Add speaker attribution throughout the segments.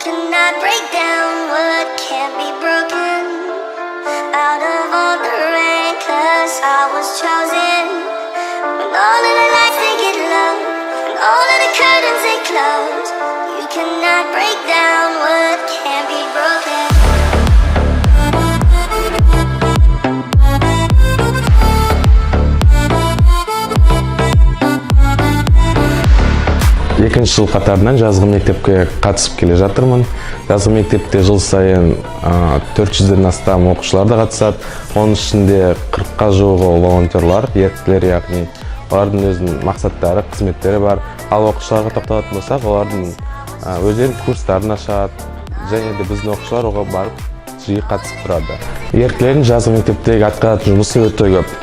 Speaker 1: cannot break down what can't be broken. Out of all the rain, 'cause I was chosen. When all of the lights they get low, when all of the curtains they close, you cannot break down what can't be broken.
Speaker 2: Екінші жыл қатарынан жазғы мектепке қатысып келе жатырмын. Жазғы мектепте жыл сайын 400-ден астам оқушылар да қатысады. Оның ішінде 40-қа жуығы волонтерлар, еріктілер, яғни олардың өзінің мақсаттары, қызметтері бар. Ал оқушыларға тоқталатын болсақ, олардың өздерінің курстарын ашады, және де біздің оқушылар оған барып жиі қатысып тұрады. Еріктілердің жазғы мектептегі атқаратын жұмысы өте көп.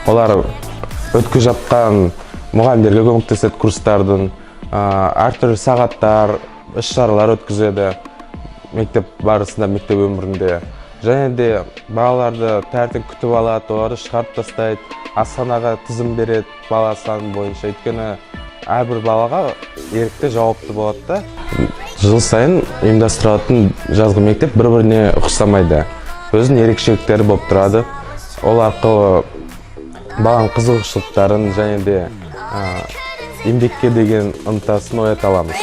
Speaker 2: Олар өткізіп жатқан мұғалімдерге көмектеседі курстардың, әртүрлі сағаттар, іс-шаралар өткізеді мектеп барысында, мектеп өмірінде. Және де балаларды тәртіп күтіп алады, оларды шығарып тастайды, асханаға тізім береді бала саны бойынша. Өйткені әрбір балаға ерікті жауапты болады да. Жыл сайын ұйымдастырылатын жазғы мектеп бір-біріне ұқсамайды. Өзінің ерекшеліктері болып тұрады. Ол арқылы баланың қызығушылықтарын және де еңбекке деген ынтасын оята аламыз.